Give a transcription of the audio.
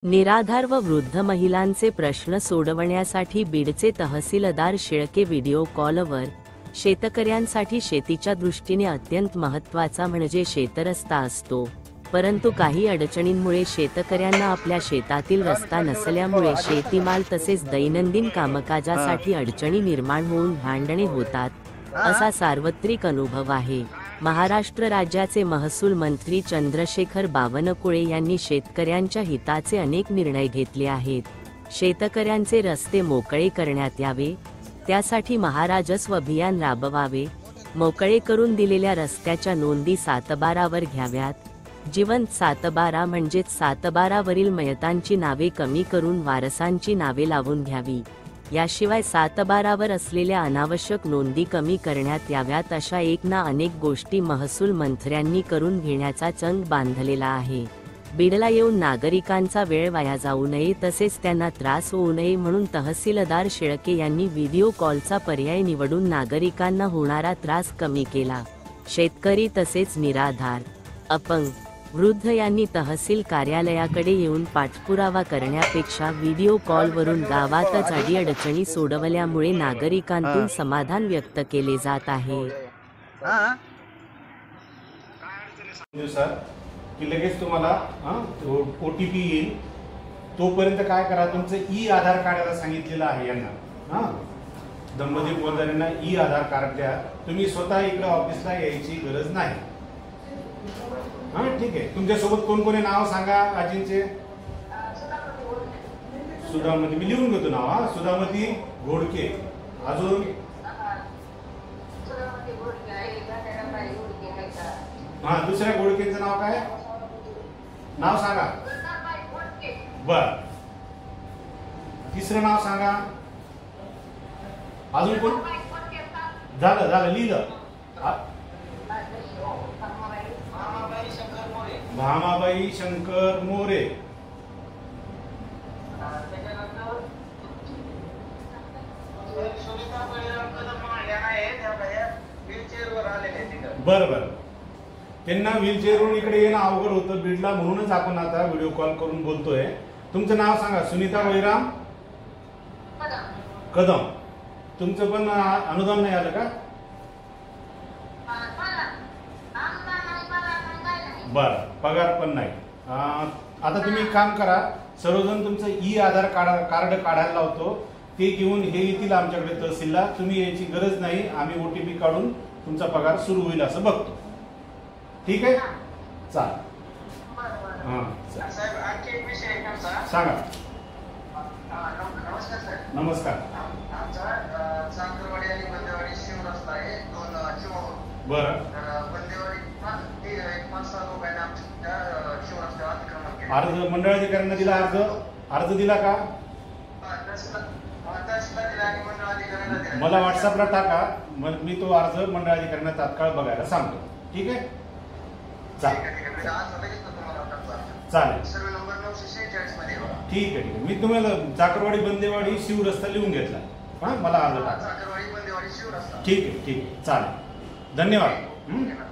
निराधार व वृद्ध महिलांचे प्रश्न सोडवण्यासाठी बीडचे तहसीलदार शेळके व्हिडिओ कॉलवर शेतकऱ्यांसाठी शेतीच्या दृष्टीने अत्यंत महत्त्वाचा म्हणजे शेतरस्ता असतो, परंतु काही अडचणींमुळे शेतकऱ्यांना आपल्या शेतातील रस्ता नसल्यामुळे शेतीमाल तसेच दैनंदिन कामकाजासाठी अडचणी निर्माण होऊन भांडणे होतात, असा सार्वत्रिक अनुभव आहे। महाराष्ट्र राज्याचे महसूल मंत्री चंद्रशेखर बावनकुळे यांनी शेतकऱ्यांच्या हिताचे अनेक निर्णय घेतले आहेत। शेतकऱ्यांचे रस्ते मोकळे करण्यात यावे, त्यासाठी महाराजस्व अभियान राबवावे, मोकळे करून दिलेल्या रस्त्याच्या नोंदी सातबारावर घ्याव्यात, जिवंत सातबारा म्हणजेच सातबारावरील मयतांची नावे कमी करून वारसांची नावे लावून घ्यावी, याशिवाय सातबारावर असलेल्या अनावश्यक नोंदी कमी करण्यात याव्यात, अशा एक ना अनेक गोष्टी महसूल मंत्र्यांनी करून घेण्याचा चंग बांधलेला आहे। बीडला येऊन नागरिकांचा वेळ वाया जाऊ नये तसेच त्यांना त्रास होऊ नये म्हणून तहसीलदार शेळके यांनी व्हिडिओ कॉलचा पर्याय निवडून नागरिकांना होणारा त्रास कमी केला। शेतकरी तसेच निराधार, अपंग, वृद्ध यांनी तहसील कार्यालयाकडे येऊन पाठपुरावा करण्यापेक्षा व्हिडिओ कॉलवरून गावातच अडीअडचणी सोडवल्यामुळे नागरिकांतून समाधान व्यक्त केले जात आहे। की लगेच तुम्हाला OTP येईल, तोपर्यंत काय करा, तुमचं ई आधार कार्डाला सांगितलेलं आहे यांना, दंपती पोलदारांना ई आधार कार्ड द्या। तुम्ही स्वतः इकडे ऑफिसला यायची गरज नाही। ठीक आहे, तुमच्यासोबत कोण कोण नाव सांगा आजींचे? सुधामती, मी लिहून घेतो नाव, सुधामती घोडके, अजून दुसऱ्या घोडकेचं नाव काय? नाव सांगा। बर, तिसरं नाव सांगा। अजून कोण? झालं झालं, लिहिलं। भामाबाई शंकर मोरे, बरोबर, त्यांना व्हीलचेअरवरून इकडे येणं अवघड होतं बीडला, म्हणूनच आपण आता व्हिडिओ कॉल करून बोलतोय। तुमचं नाव सांगा? सुनीता वैराम कदम। तुमचं पण अनुदान नाही आलं का? बर, पगार पण नाही। आता तुम्ही काम करा, सर्वजण तुमचं ई आधार कार्ड काढायला लावतो, ते घेऊन हे येतील आमच्याकडे तहसीलला। तुम्ही यायची गरज नाही, आम्ही OTP काढून तुमचा पगार सुरू होईल असं बघतो। ठीक आहे, चालेल। सांगा। नमस्कार। बरं, अर्ज मंडळाधिकाऱ्यांना दिला? अर्ज दिला का? मला व्हॉट्सअपला टाका, मी तो अर्ज मंडळाधिकाऱ्यांना तात्काळ बघायला सांगतो। ठीक आहे, चालेल। ठीक आहे, मी तुम्हाला चाकरवाडी बंदेवाडी शिव रस्ता लिहून घेतला, मला अर्ज टाका। ठीक आहे, ठीक आहे, चालेल, धन्यवाद।